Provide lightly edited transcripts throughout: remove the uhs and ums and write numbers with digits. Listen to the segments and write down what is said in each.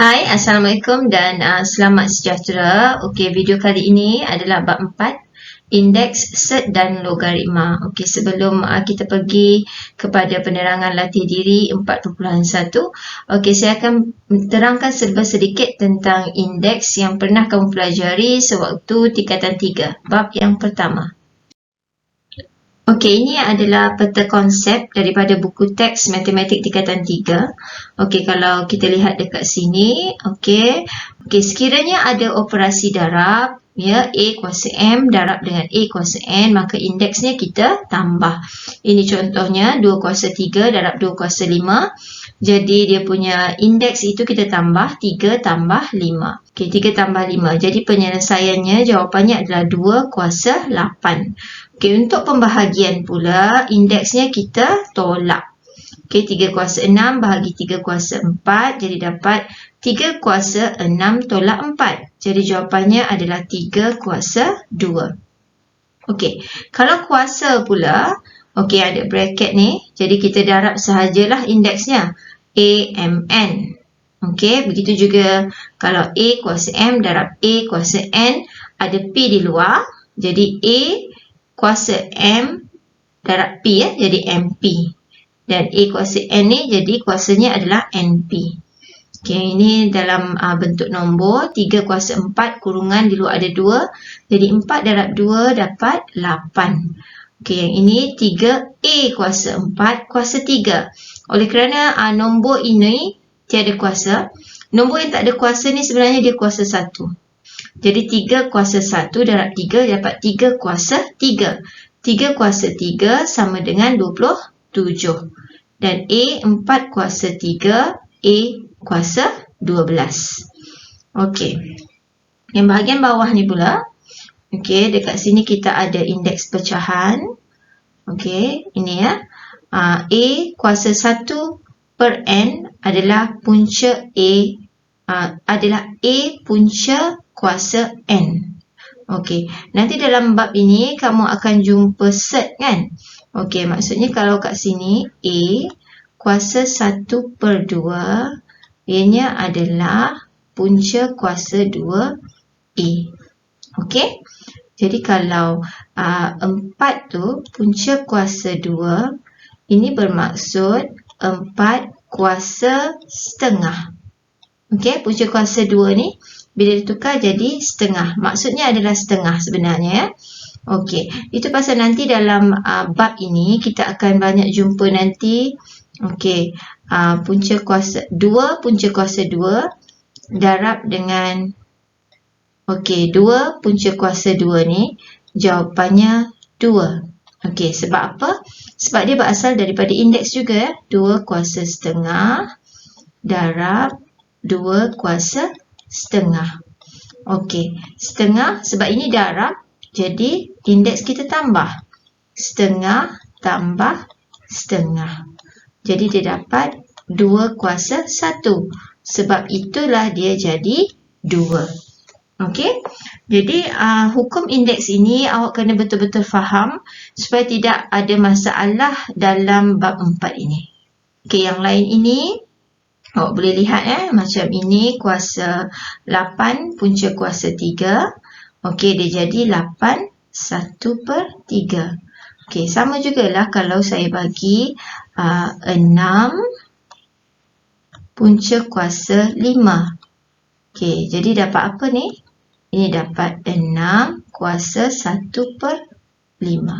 Hai, Assalamualaikum dan selamat sejahtera. Okey, video kali ini adalah bab 4, indeks, set dan logaritma. Okey, sebelum kita pergi kepada penerangan latih diri 4.1, okey, saya akan terangkan sedikit tentang indeks yang pernah kamu pelajari sewaktu tingkatan 3, bab yang pertama. Okey, ini adalah peta konsep daripada buku teks matematik tingkatan 3. Okey, kalau kita lihat dekat sini, okey, sekiranya ada operasi darab, ya, A kuasa M darab dengan A kuasa N, maka indeksnya kita tambah. Ini contohnya 2 kuasa 3 darab 2 kuasa 5. Jadi dia punya indeks itu kita tambah 3 tambah 5. Okey, 3 tambah 5. Jadi penyelesaiannya jawapannya adalah 2 kuasa 8. Okey, untuk pembahagian pula, indeksnya kita tolak. Okey, 3 kuasa 6 bahagi 3 kuasa 4, jadi dapat 3 kuasa 6 tolak 4. Jadi jawapannya adalah 3 kuasa 2. Okey, kalau kuasa pula, okey, ada bracket ni, jadi kita darab sahajalah indeksnya, AMN. Okey, begitu juga kalau A kuasa M darab A kuasa N, ada P di luar, jadi A kuasa M darab P, ya, jadi MP. Dan A kuasa N ni jadi kuasanya adalah NP. Okey, ini dalam bentuk nombor 3 kuasa 4 kurungan di luar ada 2. Jadi 4 darab 2 dapat 8. Okey, yang ini 3A kuasa 4 kuasa 3. Oleh kerana nombor ini tiada kuasa, nombor yang tak ada kuasa ni sebenarnya dia kuasa 1. Jadi 3 kuasa 1 darab 3 dapat 3 kuasa 3. 3 kuasa 3 sama dengan 27. Dan A 4 kuasa 3, A kuasa 12. Okey. Yang bahagian bawah ni pula, okey, dekat sini kita ada indeks pecahan. Okey, ini ya. A kuasa 1 per N adalah punca adalah A punca kuasa N. Okey, nanti dalam bab ini kamu akan jumpa set, kan? Okey, maksudnya kalau kat sini A kuasa 1 per 2, ianya adalah punca kuasa 2 A. Okey, jadi kalau 4 tu punca kuasa 2, ini bermaksud 4 kuasa setengah. Okey, punca kuasa 2 ni bila ditukar jadi setengah. Maksudnya adalah setengah sebenarnya, ya. Okey, itu pasal nanti dalam bab ini kita akan banyak jumpa nanti. Okey, punca kuasa 2 punca kuasa 2 darab dengan 2 punca kuasa 2 ni jawapannya 2. Okey, sebab apa? Sebab dia berasal daripada indeks juga, ya. 2 kuasa setengah darab 2 kuasa setengah. Okey, setengah sebab ini darab, jadi indeks kita tambah. Setengah tambah setengah. Jadi dia dapat 2 kuasa 1. Sebab itulah dia jadi 2. Okey, jadi hukum indeks ini awak kena betul-betul faham supaya tidak ada masalah dalam bab 4 ini. Okey, yang lain ini awak boleh lihat, macam ini kuasa 8 punca kuasa 3. Okey, dia jadi 8 1 per 3. Okey, sama jugalah kalau saya bagi 6 punca kuasa 5. Okey, jadi dapat apa ni? Ini dapat 6 kuasa 1 per 5.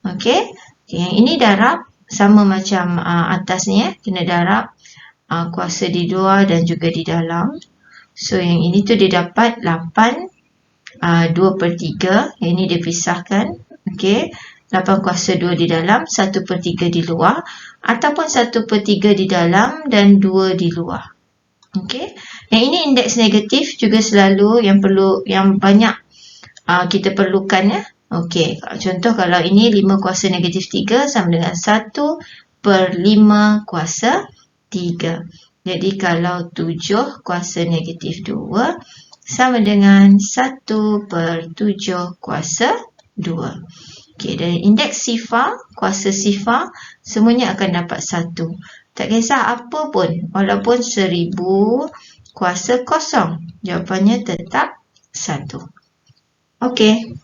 Okey, yang ini darab sama macam atas ni, ya. Kena darab kuasa di luar dan juga di dalam. So yang ini tu dia dapat 8 2 per 3. Yang ini dia pisahkan. Okey, 8 kuasa 2 di dalam, 1 per 3 di luar, ataupun 1 per 3 di dalam dan 2 di luar. Okey, yang ini indeks negatif juga selalu yang banyak kita perlukan, ya. Okey, contoh kalau ini 5 kuasa negatif 3 sama dengan 1 per 5 kuasa 3. Jadi kalau 7 kuasa negatif 2 sama dengan 1 per 7 kuasa 2. Okey, dan indeks sifar, kuasa sifar, semuanya akan dapat 1. Tak kisah apa pun, walaupun 1000, kuasa kosong. Jawapannya tetap 1. Okey.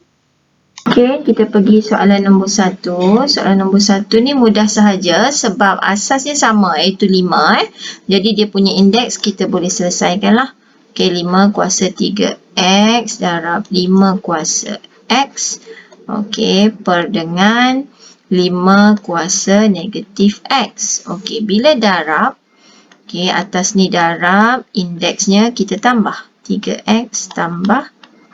Okey, kita pergi soalan nombor 1. Soalan nombor 1 ni mudah sahaja sebab asasnya sama iaitu 5. Jadi dia punya indeks kita boleh selesaikan lah. Okey, 5 kuasa 3x darab 5 kuasa x. Okey, per dengan 5 kuasa negatif x. Okey, bila darab, okey, atas ni darab, indeksnya kita tambah. 3x tambah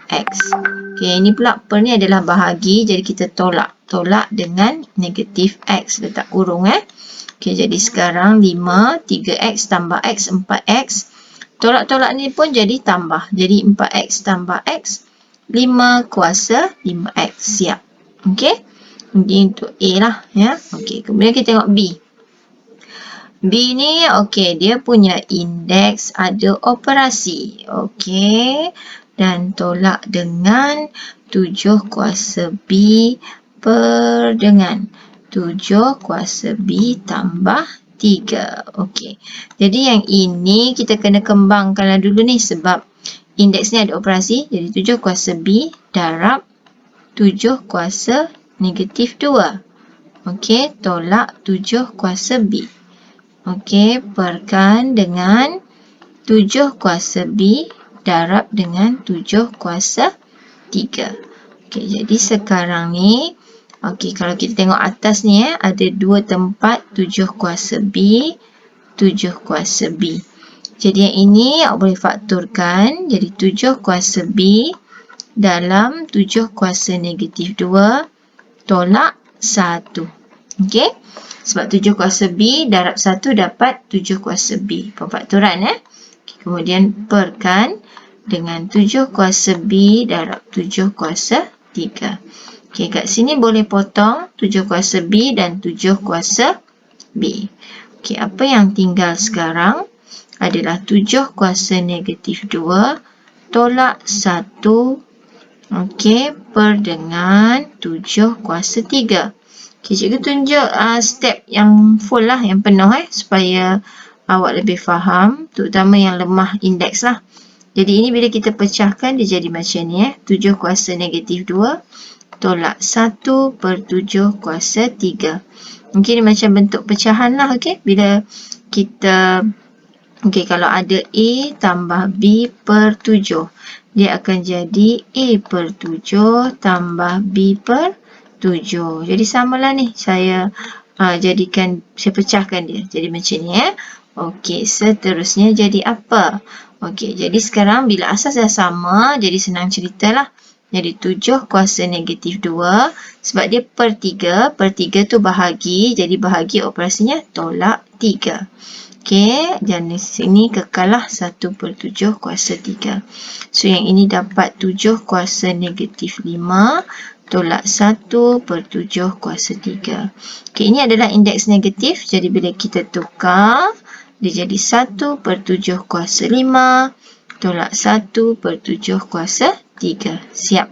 x. Okey, ini pula per ni adalah bahagi, jadi kita tolak. Tolak dengan negatif x, letak kurung Okey, jadi sekarang 5, 3x tambah x, 4x. Tolak-tolak ni pun jadi tambah. Jadi 4x tambah x, 5 kuasa 5x. Siap. Okey. Ini untuk A lah ya. Okey, kemudian kita tengok B. B ni okey, dia punya indeks ada operasi. Okey. Dan tolak dengan 7 kuasa B per dengan 7 kuasa B tambah 3. Okey. Jadi yang ini kita kena kembangkanlah dulu ni sebab indeks ni ada operasi. Jadi 7 kuasa B darab 7 kuasa negatif 2. Okey. Tolak 7 kuasa B. Okey. Perkan dengan 7 kuasa B darab dengan 7 kuasa 3. Okey, jadi sekarang ni, okey, kalau kita tengok atas ni ada 2 tempat 7 kuasa B, 7 kuasa B. Jadi yang ini awak boleh fakturkan, jadi 7 kuasa B dalam 7 kuasa negatif 2 tolak 1. Okey, sebab 7 kuasa B darab 1 dapat 7 kuasa B. Pemfakturan Kemudian perkan dengan 7 kuasa B darab 7 kuasa 3. Okey, kat sini boleh potong 7 kuasa B dan 7 kuasa B. Okey, apa yang tinggal sekarang adalah 7 kuasa negatif 2 tolak 1. Okey, per dengan 7 kuasa 3. Okey, cikgu tunjuk step yang full lah, yang penuh supaya awak lebih faham, terutama yang lemah indeks lah. Jadi ini bila kita pecahkan dia jadi macam ni 7 kuasa negatif 2 tolak 1 per 7 kuasa 3. Mungkin ini macam bentuk pecahan lah. Okey, bila kita kalau ada A tambah B per 7, dia akan jadi A per 7 tambah B per 7. Jadi samalah ni, saya pecahkan dia jadi macam ni Okey, seterusnya jadi apa? Okey, jadi sekarang bila asas dah sama, jadi senang ceritalah. Jadi 7 kuasa negatif 2, sebab dia per 3. Per 3 tu bahagi, jadi bahagi operasinya tolak 3. Okey, dan di sini kekallah 1 per 7 kuasa 3. So, yang ini dapat 7 kuasa negatif 5 tolak 1 per 7 kuasa 3. Okey, ini adalah indeks negatif, jadi bila kita tukar, dia jadi 1 per 7 kuasa 5 tolak 1 per 7 kuasa 3. Siap.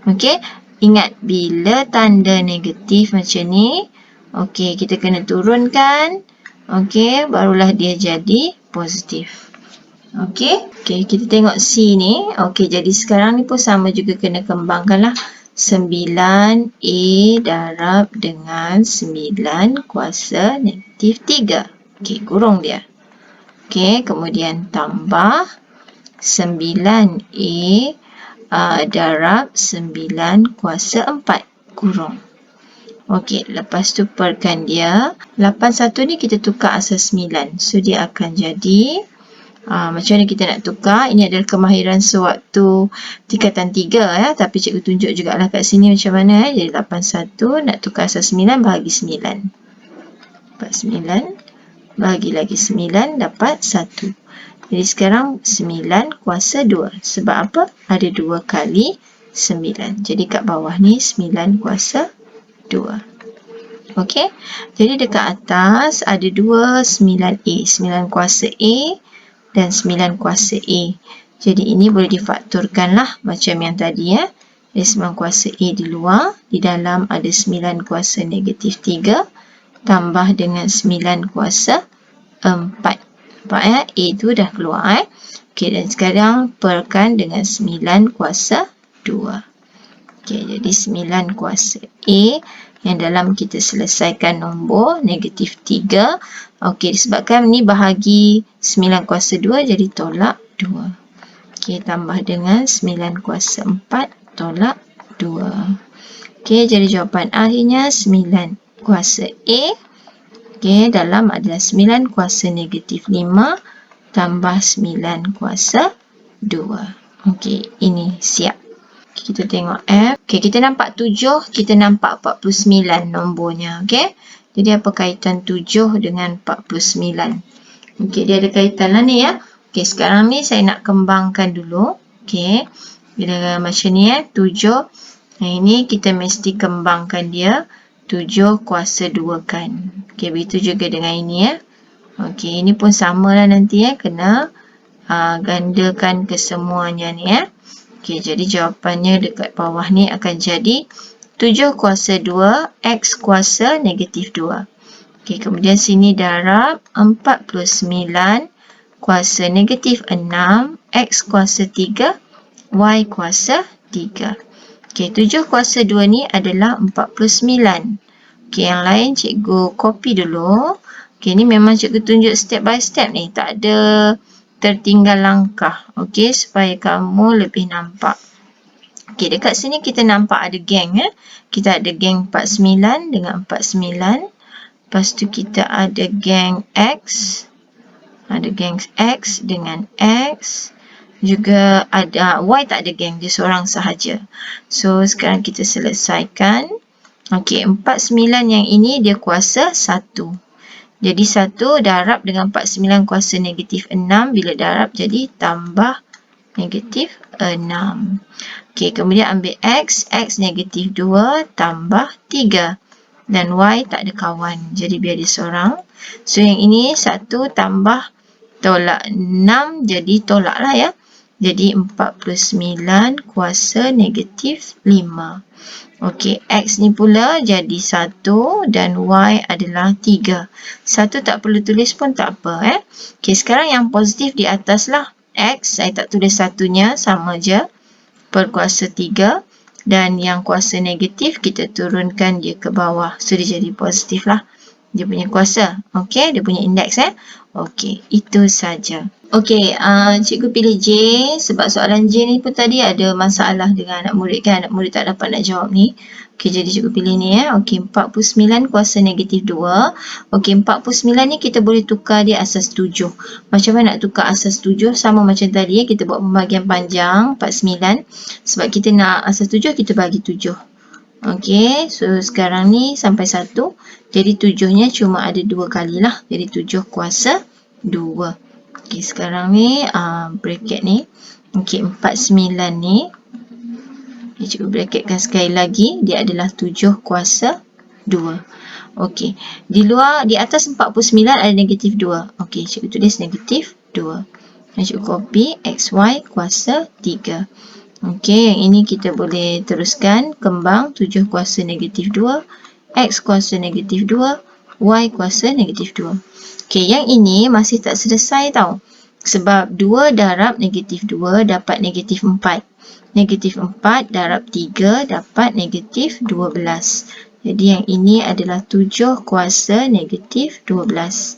Okey. Ingat, bila tanda negatif macam ni, okey, kita kena turunkan. Okey, barulah dia jadi positif. Okey. Okey, kita tengok C ni. Okey, jadi sekarang ni pun sama juga kena kembangkanlah. 9A darab dengan 9 kuasa negatif 3. Okey, kurung dia. Okey, kemudian tambah 9A darab 9 kuasa 4. Kurung. Okey, lepas tu perkan dia. 81 ni kita tukar asas 9. So, dia akan jadi macam mana kita nak tukar? Ini adalah kemahiran sewaktu tingkatan 3 tapi cikgu tunjuk jugalah kat sini macam mana Jadi 81 nak tukar asas 9 bahagi 9. Dapat 9. Bahagi lagi 9 dapat 1. Jadi sekarang 9 kuasa 2. Sebab apa? Ada 2 kali 9. Jadi kat bawah ni 9 kuasa 2. Okey. Jadi dekat atas ada 2 9A. 9 kuasa A dan 9 kuasa A. Jadi ini boleh difakturkan lah macam yang tadi Ada 9 kuasa A di luar. Di dalam ada 9 kuasa negatif 3. Tambah dengan 9 kuasa 4. Nampak A tu dah keluar Okey, dan sekarang perkan dengan 9 kuasa 2. Okey, jadi 9 kuasa A yang dalam kita selesaikan nombor negatif 3. Okey, disebabkan ni bahagi 9 kuasa 2 jadi tolak 2. Okey, tambah dengan 9 kuasa 4 tolak 2. Okey, jadi jawapan akhirnya 9 kuasa A. Okey, dalam adalah 9 kuasa negatif 5 tambah 9 kuasa 2. Okey, ini siap. Kita tengok F. Okey, kita nampak 7, kita nampak 49 nombornya. Okey. Jadi apa kaitan 7 dengan 49? Okey, dia ada kaitan lah ni ya. Okey, sekarang ni saya nak kembangkan dulu. Okey. Bila macam ni 7. Yang ini kita mesti kembangkan dia. 7 kuasa 2 kan. Okey, begitu juga dengan ini ya. Okey, ini pun samalah nanti ya. Kena gandakan kesemuanya ni ya. Okey, jadi jawapannya dekat bawah ni akan jadi 7 kuasa 2 X kuasa negatif 2. Okey, kemudian sini darab 49 kuasa negatif 6 X kuasa 3 Y kuasa 3. Okey, 7 kuasa 2 ni adalah 49. Okey, yang lain cikgu copy dulu. Okey, ni memang cikgu tunjuk step by step ni. Tak ada tertinggal langkah. Okey, supaya kamu lebih nampak. Okey, dekat sini kita nampak ada geng ya. Kita ada geng 49 dengan 49. Lepas tu kita ada geng X. Ada geng X dengan X. Juga ada Y tak ada geng, dia seorang sahaja. So, sekarang kita selesaikan. Okey, 49 yang ini dia kuasa 1. Jadi 1 darab dengan 49 kuasa negatif 6. Bila darab jadi tambah negatif 6. Okey, kemudian ambil X. X negatif 2 tambah 3. Dan Y tak ada kawan. Jadi biar dia seorang. So yang ini 1 tambah tolak 6. Jadi tolak lah ya. Jadi 49 kuasa negatif 5. Okey, X ni pula jadi 1 dan Y adalah 3. 1 tak perlu tulis pun tak apa. Okey, sekarang yang positif di atas lah. X, saya tak tulis satunya, sama je. Per kuasa 3. Dan yang kuasa negatif, kita turunkan dia ke bawah. So, dia jadi positif lah. Dia punya kuasa. Okey, dia punya indeks Okey, itu saja. Okey, cikgu pilih J sebab soalan J ni pun tadi ada masalah dengan anak murid kan. Anak murid tak dapat nak jawab ni. Okey, jadi cikgu pilih ni Okey, 49 kuasa negatif 2. Okey, 49 ni kita boleh tukar dia asas 7. Macam mana nak tukar asas 7? Sama macam tadi kita buat pembahagian panjang 49. Sebab kita nak asas 7, kita bagi 7. Okey, so sekarang ni sampai 1. Jadi 7-nya cuma ada 2 kali lah. Jadi 7 kuasa 2. Okey, sekarang ni bracket ni. Okey, 49 ni. Cikgu bracketkan sekali lagi. Dia adalah 7 kuasa 2. Okey, di atas 49 ada negatif 2. Okey, cikgu tulis negatif 2. Dan cikgu copy XY kuasa 3. Okey, yang ini kita boleh teruskan kembang 7 kuasa negatif 2, X kuasa negatif 2, Y kuasa negatif 2. Okey, yang ini masih tak selesai tau. Sebab 2 darab negatif 2 dapat negatif 4. Negatif 4 darab 3 dapat negatif 12. Jadi yang ini adalah 7 kuasa negatif 12.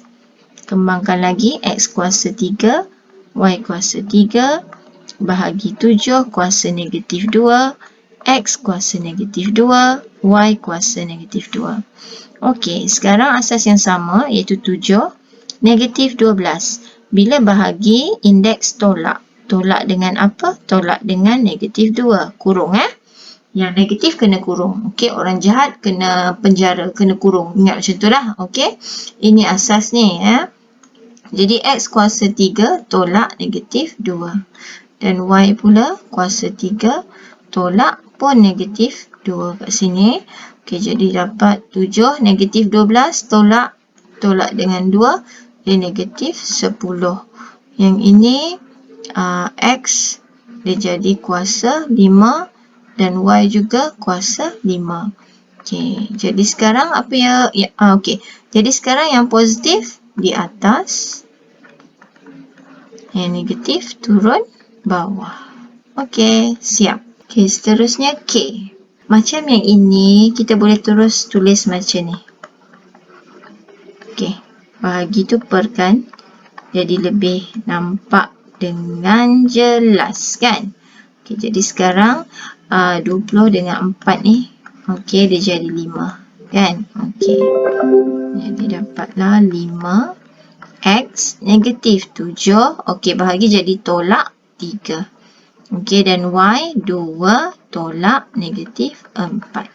Kembangkan lagi X kuasa 3, Y kuasa 3. Bahagi 7 kuasa negatif 2, X kuasa negatif 2, Y kuasa negatif 2. Okey, sekarang asas yang sama iaitu 7, negatif 12. Bila bahagi, indeks tolak. Tolak dengan apa? Tolak dengan negatif 2. Kurung Yang negatif kena kurung. Okey, orang jahat kena penjara, kena kurung. Ingat macam tu lah. Okey, ini asas ni Jadi X kuasa 3 tolak negatif 2. Dan Y pula kuasa 3 tolak pun negatif 2 kat sini. Okey, jadi dapat 7 negatif 12 tolak dengan 2 dia negatif 10. Yang ini X dia jadi kuasa 5 dan Y juga kuasa 5. Okey, jadi sekarang apa okey. Jadi sekarang yang positif di atas. Yang negatif turun bawah. Okey, siap. Okey, seterusnya K. Macam yang ini, kita boleh terus tulis macam ni. Okey, bahagi tu per kan. Jadi lebih nampak dengan jelas kan. Okey, jadi sekarang 20 dengan 4 ni. Okey, dia jadi 5 kan. Okey. Jadi dapatlah 5 X negatif 7. Okey, bahagi jadi tolak 3. Okey, dan Y 2 tolak negatif 4.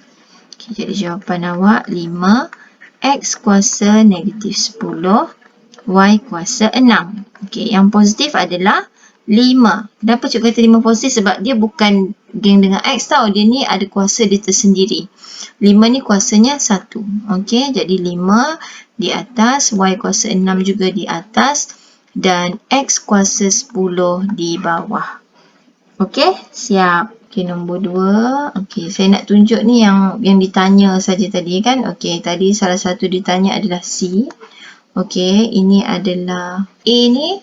Okey, jadi jawapan awak 5 X kuasa negatif 10 Y kuasa 6. Okey, yang positif adalah 5. Kenapa cikgu kata 5 positif? Sebab dia bukan geng dengan X tau. Dia ni ada kuasa dia tersendiri. 5 ni kuasanya 1. Okey, jadi 5 di atas, Y kuasa 6 juga di atas dan X kuasa 10 di bawah. Okey, siap. Okey, nombor 2. Okey, saya nak tunjuk ni yang ditanya saja tadi kan. Okey, tadi salah satu ditanya adalah C. Okey, ini adalah A ni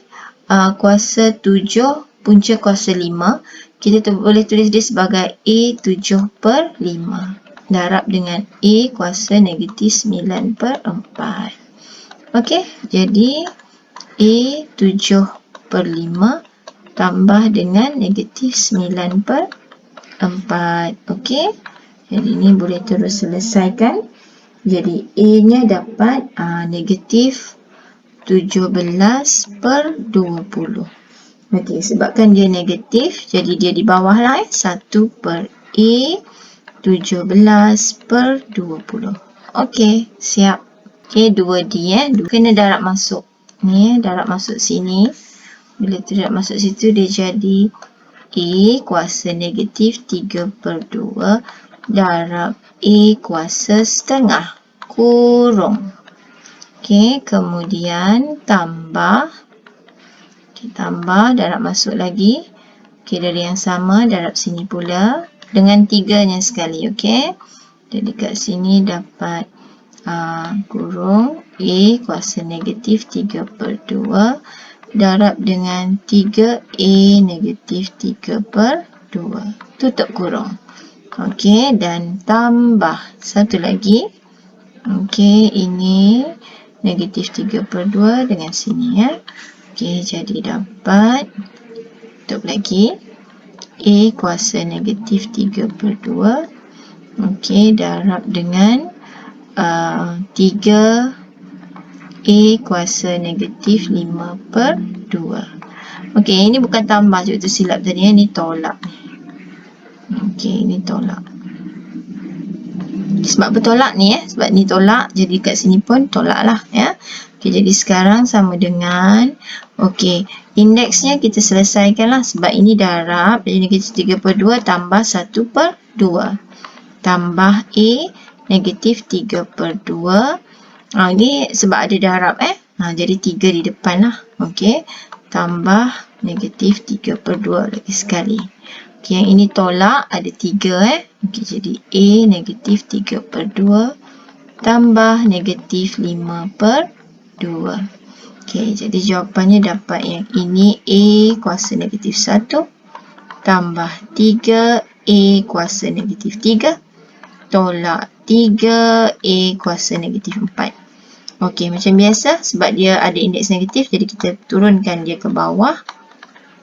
kuasa 7, punca kuasa 5. Kita boleh tulis dia sebagai A 7 per 5. Darab dengan A kuasa negatif 9 per 4. Okey, jadi A 7 per 5 tambah dengan negatif 9 per 4. Okey, jadi ini boleh terus selesaikan. Jadi A-nya dapat negatif 17 per 20. Okey, sebabkan dia negatif, jadi dia di bawah lah 1 per A 17 per 20. Okey, siap. Okey, 2D kena darab masuk. Ni darab masuk sini. Bila darab masuk situ, dia jadi A kuasa negatif 3 per 2 darab A kuasa setengah kurung. Okey, kemudian tambah. Okey, tambah, darab masuk lagi. Okey, dari yang sama, darab sini pula. Dengan 3-nya sekali, okey. Jadi kat sini dapat kurung A kuasa negatif 3 per 2 darab dengan 3A negatif 3 per 2. Tutup kurung. Okey, dan tambah satu lagi. Okey, ini negatif 3 per 2 dengan sini ya. Okey, jadi dapat, tutup lagi, A kuasa negatif 3 per 2. Okey, darab dengan 3A kuasa negatif 5 per 2. Okey, ini bukan tambah, cikgu tersilap tadi ya. Ini tolak. Okey, ini tolak. Sebab bertolak ni ya. Sebab ni tolak, jadi kat sini pun tolak lah ya. Okey, jadi sekarang sama dengan, okey, indeksnya kita selesaikan lah. Sebab ini darab, jadi negatif 3 per 2 tambah 1 per 2. Tambah A negatif 3 per 2. Ini sebab ada darab jadi 3 di depan lah. Okey. Tambah negatif 3 per 2 lagi sekali. Okey, yang ini tolak, ada 3 Okey, jadi A negatif 3 per 2 tambah negatif 5 per 2. Okey, jadi jawapannya dapat yang ini A kuasa negatif 1 tambah 3A kuasa negatif 3 tolak 3A kuasa negatif 4. Okey, macam biasa sebab dia ada indeks negatif, jadi kita turunkan dia ke bawah.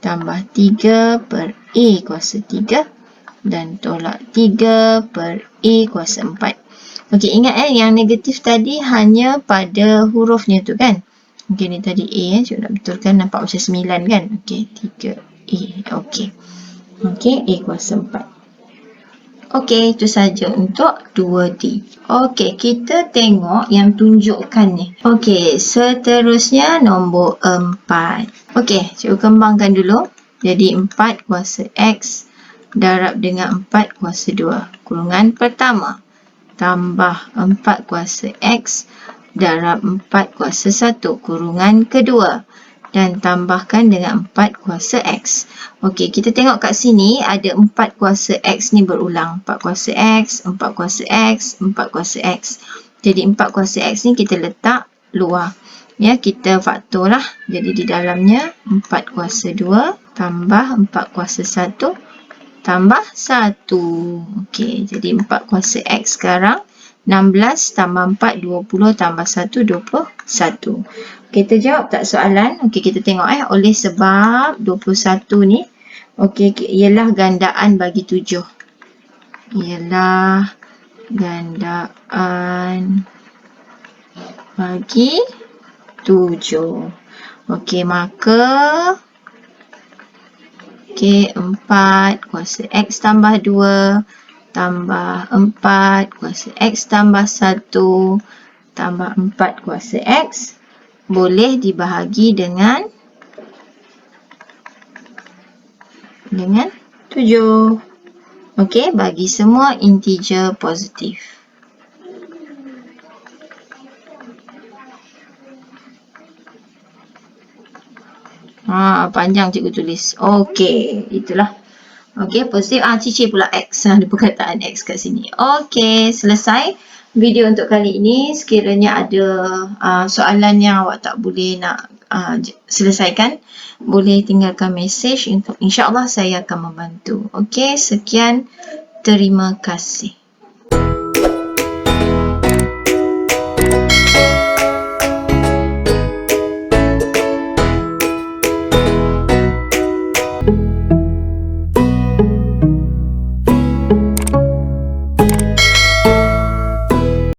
Tambah 3 per A kuasa 3 dan tolak 3 per A kuasa 4. Okey, ingat yang negatif tadi hanya pada hurufnya tu kan. Okey, ni tadi A cikgu nak betulkan, nampak macam 9 kan. Okey, 3A. Okey. Okey, A kuasa 4. Okey, itu saja untuk 2D. Okey, kita tengok yang tunjukkan ni. Okey, seterusnya nombor 4. Okey, cikgu kembangkan dulu. Jadi 4 kuasa X darab dengan 4 kuasa 2. Kurungan pertama. Tambah 4 kuasa X darab 4 kuasa 1. Kurungan kedua. Dan tambahkan dengan 4 kuasa X. Okey, kita tengok kat sini ada 4 kuasa X ni berulang. 4 kuasa X, 4 kuasa X, 4 kuasa X. Jadi 4 kuasa X ni kita letak luar. Ya, kita faktor lah. Jadi di dalamnya 4 kuasa 2 tambah 4 kuasa 1 tambah 1. Okey, jadi 4 kuasa X sekarang 16 tambah 4, 20 tambah 1, 21. Kita jawab tak soalan? Okey, kita tengok oleh sebab 21 ni ialah gandaan bagi 7. Ialah gandaan bagi 7. Okey, maka 4 kuasa X tambah 2 tambah 4 kuasa X tambah 1 tambah 4 kuasa X boleh dibahagi dengan 7. Okey, bagi semua integer positif. Panjang cikgu tulis. Okey, itulah. Okey, positif. Cici pula X. Ada perkataan X kat sini. Okey, selesai video untuk kali ini. Sekiranya ada soalan yang awak tak boleh nak selesaikan, boleh tinggalkan mesej. InsyaAllah saya akan membantu. Okey, sekian. Terima kasih.